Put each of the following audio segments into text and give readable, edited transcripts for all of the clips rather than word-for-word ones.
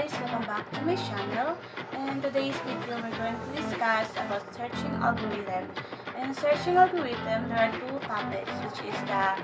guys, welcome back to my channel. In today's video, we're going to discuss about searching algorithm. In searching algorithm, there are two topics, which is the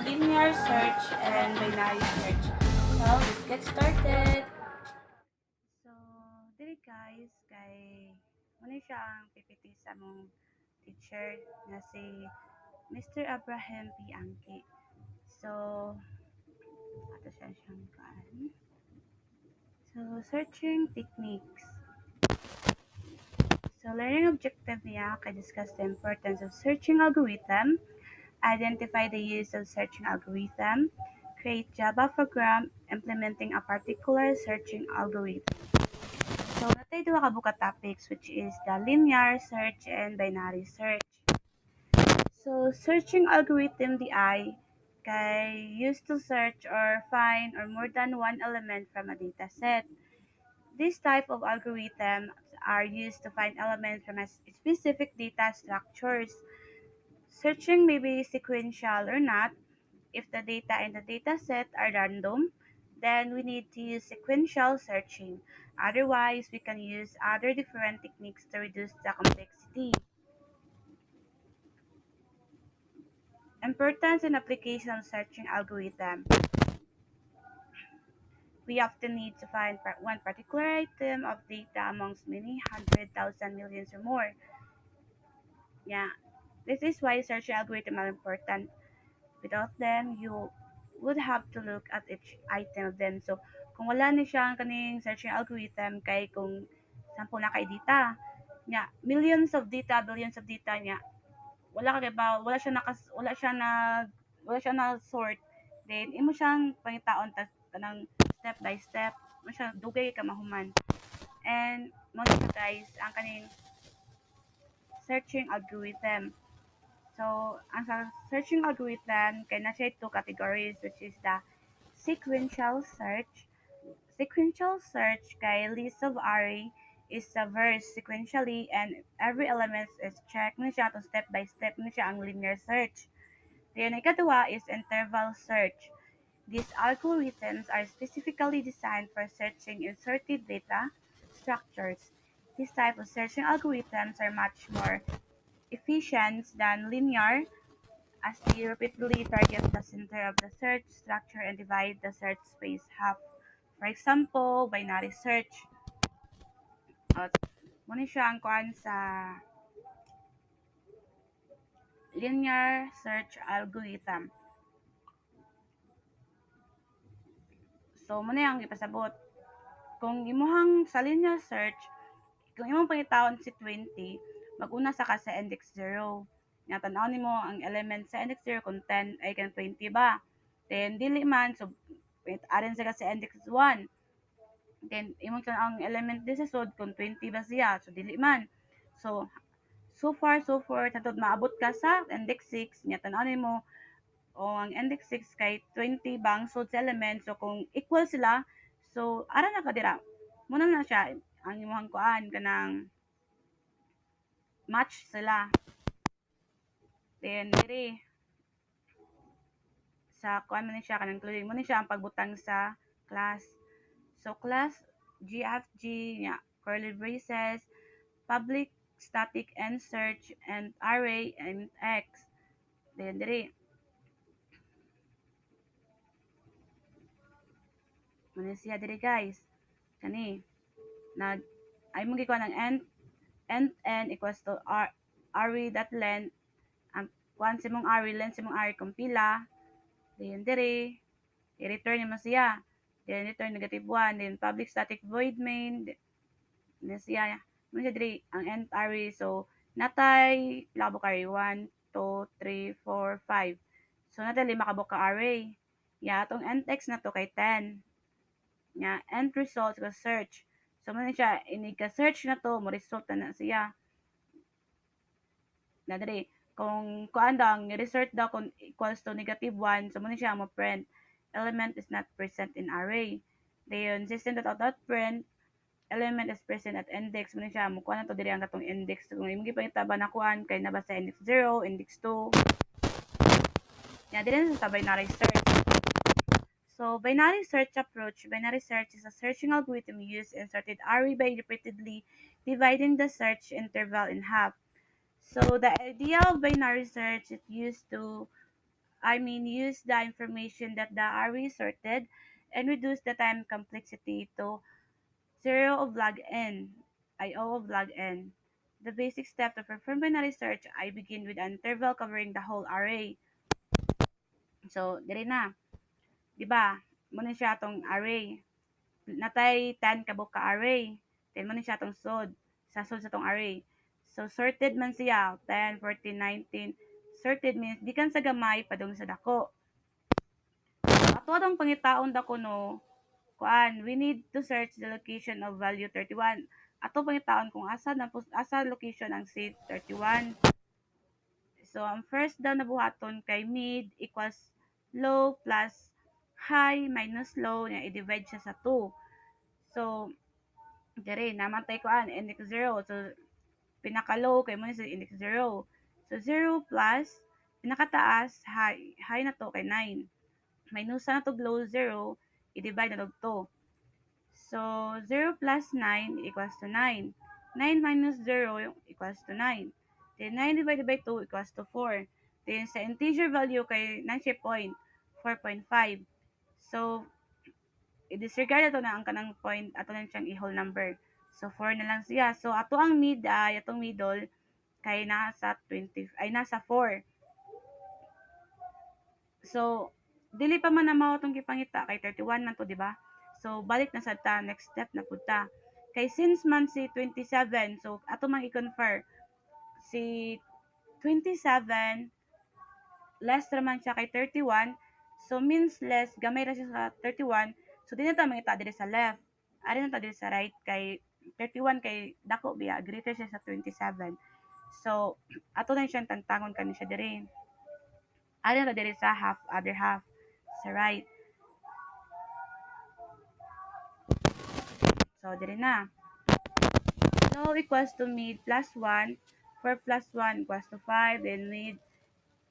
linear search and binary search. So, let's get started. So, dili guys, kay muna siya ang PPT sa mong teacher na si Mr. Abraham P. Angki. So, ato siya siyang kaan. So, searching techniques. So, learning objective niya kay discuss the importance of searching algorithm, identify the use of searching algorithm, create Java program implementing a particular searching algorithm. So, natay duha ka buka topics which is the linear search and binary search. So, searching algorithm DI kay used to search or find or more than one element from a data set. This type of algorithms are used to find elements from a specific data structures. Searching may be sequential or not. If the data in the dataset are random, then we need to use sequential searching. Otherwise, we can use other different techniques to reduce the complexity. Importance and application of searching algorithm. We often need to find one particular item of data amongst many hundred thousand millions or more. Yeah, this is why search algorithms are important. Without them, you would have to look at each item of them. So, kung wala ni siyang kaning searching algorithm, kay kung sample na kay data, nya millions of data, billions of data niya, wala ka ba, wala siya na sort. Then imo siyang pangitaon tanang step by step, mo siya dugay ka mahuman. And mo guys, ang kaning searching algorithm. So, ang searching algorithm kay na siya two categories which is the sequential search. Sequential search kay list of array is traversed sequentially and every element is checked na siya to step by step na siya ang linear search. Then ikatuwa is interval search. These algorithms are specifically designed for searching inserted data structures. This type of searching algorithms are much more efficient than linear as they repeatedly target the center of the search structure and divide the search space half. For example, binary search. Muna siya ang kuan sa linear search algorithm. So, muna yung ipasabot. Kung imuhang sa linear search, kung imong pangitawon si 20, mag-una sa ka sa index 0. Nga tanaw nimo ang element sa index 0 kung 10 ay kan 20 ba. Then dili man so arin sa ka sa index 1. Then imong ang element din sa sud kung 20 ba siya. So dili man. So far tatod maabot ka sa index 6 nya tan-aw nimo o ang index 6 kay 20 bang sud sa element. So kung equal sila, so ara na ka dira. Muna na siya ang imong kuan kanang match sila. Then diri sa kuan man siya kanang including mo ni siya ang pagbutang sa class. So class GFG nya curly braces, public static and search and array and x. Then diri muna siya diri guys. Kani nag ay mo gikuha ng n equals to array.length ang kuan si mong array length si mong array kung pila. Then diri i-return mo siya. Then return negative 1. Then public static void main. Then siya mo siya diri ang nth array. So natay labo ka array 1, 2, 3, 4, 5. So natay 5 ka buka array. Ya atong nth x na to kay 10. Ya end result ko search. So mo siya ini ka search na to mo result na siya. Na diri kung kuan daw ang result daw kung equals to negative 1, so mo siya mo print element is not present in array. Then system.out.print element is present at index mo siya mo kuan na to diri ang katong index. So, kung imong gipangitaba na kuan kay naba sa index 0, index 2. Ya diri sa binary search. So So, binary search approach. Binary search is a searching algorithm used in sorted array by repeatedly dividing the search interval in half. So, the idea of binary search is use the information that the array sorted and reduce the time complexity to 0 of log n, O of log n. The basic step to perform binary search, I begin with an interval covering the whole array. So, diri na. Di ba? Muna siya tong array. Natay 10 kabuk ka array. Then muna siya tong sod. Sa sod sa tong array. So, sorted man siya. 10, 14, 19. Sorted means, di kan sa gamay, padung sa dako. So, ato atong pangitaon dako no, we need to search the location of value 31. Ato pangitaon kung asa location ang seed 31. So, ang first daw na buhaton kay mid equals low plus high minus low niya i-divide siya sa 2. So, dire namatay ko index 0. So, pinaka-low kay mo sa index 0. So, 0 plus pinakataas high na to kay 9. Minus na to low 0, i-divide na to 2. So, 0 plus 9 equals to 9. 9 minus 0 equals to 9. Then, 9 divided by 2 equals to 4. Then, sa integer value kay 9 point, 4.5. So, i-disregard ito na ang kanang point, ato na siyang i-whole number. So, 4 na lang siya. So, ato ang atong middle, kay nasa 4. So, dili pa man na mao itong gipangita, kay 31 man to, di ba? So, balik na sa next step na punta. Kay since man si 27, so ato mang i-confer si 27 less naman siya kay 31. So means less gamay ra siya sa 31. So di na ta mangita diri sa left. Ari na ta diri sa right kay 31 kay dako biya greater siya sa 27. So ato na siyang tantangon kani siya diri. Ari na ta diri sa other half sa right. So, diri na. Low equals to mid plus 1. 4 plus 1 equals to 5. Then mid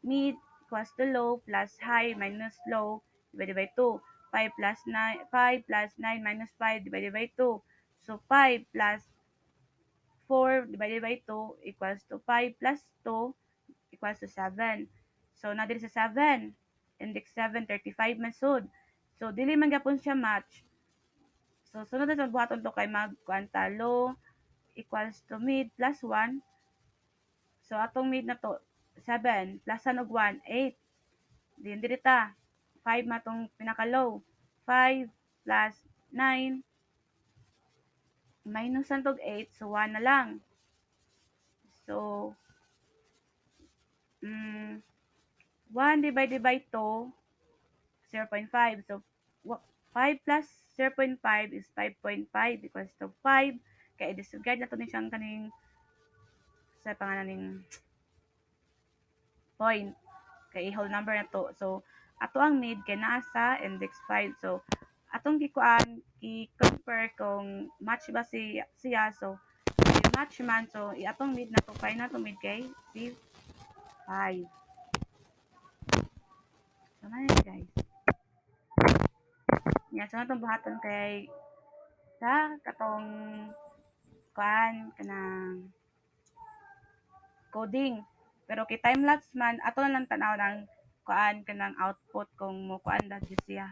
equals to low plus high minus low divided by 2. 5 plus 9 minus 5 divided by 2. So, 5 plus 4 divided by 2 equals to 5 plus 2 equals to 7. So, na diri sa 7. Index 7, 35 man sud. So, dili man gyapon siya match. So, sunod na sa buhaton to kay magkuanta low equals to mid plus 1. So, atong mid na to, 7 plus og 1, 8. Then, dito ta, 5 matong pinaka-low. 5 plus 9 minus tog 8, so 1 na lang. So, 1 divided by 2, 0.5. So, 5 plus 0.5 is 5.5 equals to 5. Kaya i-disregard na to ni siyang kaning sa pangalan ning point. Kay whole number na to. So, ato ang mid kay naa sa index 5. So, atong i-compare kung match ba siya. So, match man. So, atong mid na to. Kay na to mid kay 5. So, man guys. Yan, so natong buhaton kay sa katong kanang coding. Pero kay time-lapse man, ato na lang tanaw ng kanang output kung mo dahil siya.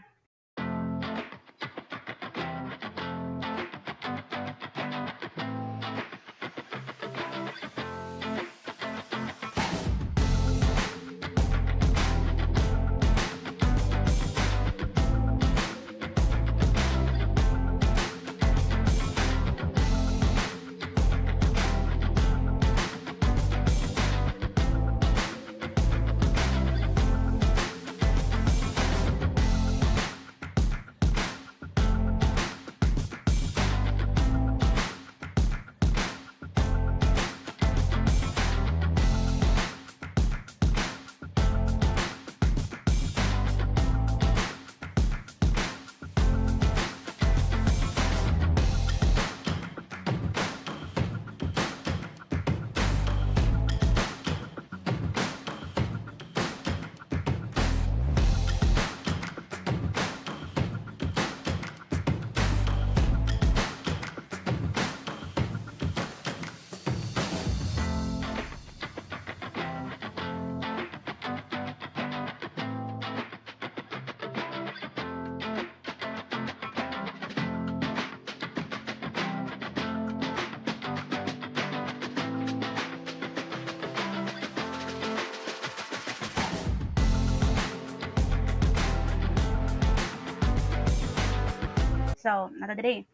So, nata diri.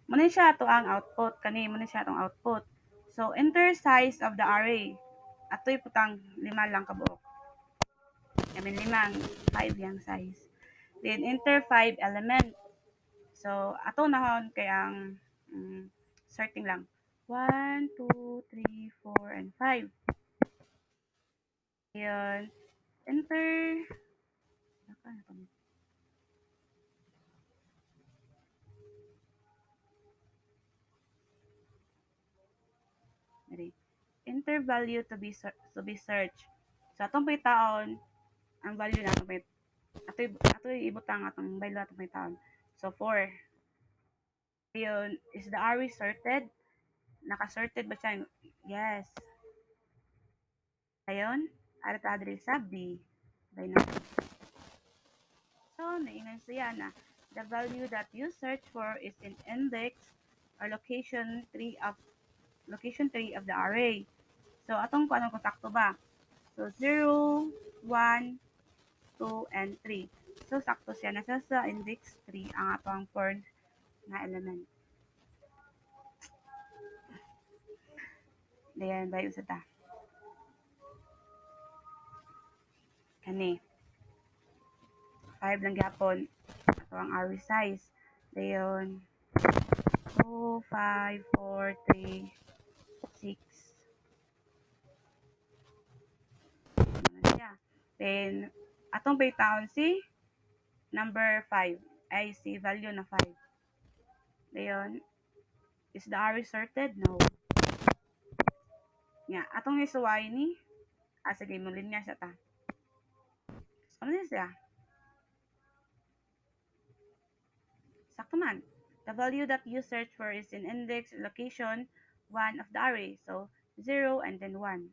Muna siya to ang output. Kani, muna siya itong output. So, enter size of the array. Ato'y putang 5 lang kabuok. I mean, 5 yung size. Then, enter 5 element. So, ato nahon kay ang sorting lang. 1, 2, 3, 4, and 5. Yun. Enter. Enter value to be searched. So, atong taon ang value na atong ato'y ibutang atong value atong taon. So, 4. Yun. Is the array sorted? Naka-sorted ba siya? Yes. Ayun. At adre sa B. Binary. So, naingan siya na the value that you search for is in index or location 3 of the array. So, atong kung anong kontakto ba? So, 0, 1, 2, and 3. So, sakto siya. Nasa sa index 3 ang atong 4 na element. Dayan, bayo sa ta. Kani. 5 lang gyapon. Ato ang array size. Dayon, 2, 5, 4, 3, 6. Ano siya? Then, atong baytaon si number 5. Ay, si value na 5. Dayon, is the array sorted? No. Nga, atong isuway ni, sige, mo linya siya ta. Ano siya? Sakto man. The value that you search for is in index location 1 of the array. So, 0 and then 1.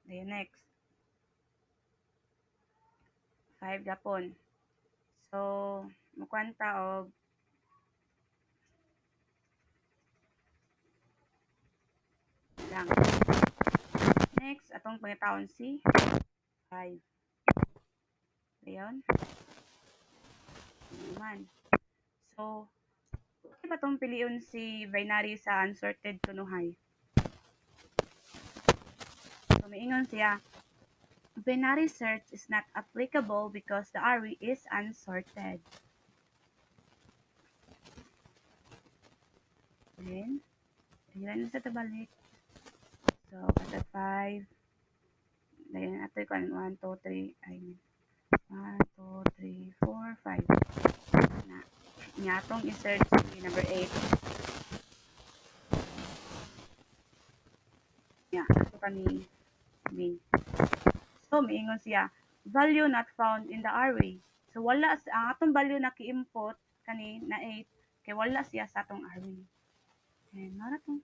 Then next. 5 gapon. So, mukwanta og lang. Next, atong pangitawon si 5. Ayan. Naman. So, okay ba itong piliun si binary sa unsorted kunuhay? So, maingon siya, binary search is not applicable because the array is unsorted. Then, ilan na sa tabalik. So, kata 5. Then, ito ko 1, 2, 3. I mean, 1, 2, 3, 4, 5. Na, nga itong i-search si number 8. Nga, ito kani B. So, miingon siya, value not found in the array. So, wala ang atong value na ki-input kani na 8 kay wala siya sa atong array. And, mara tong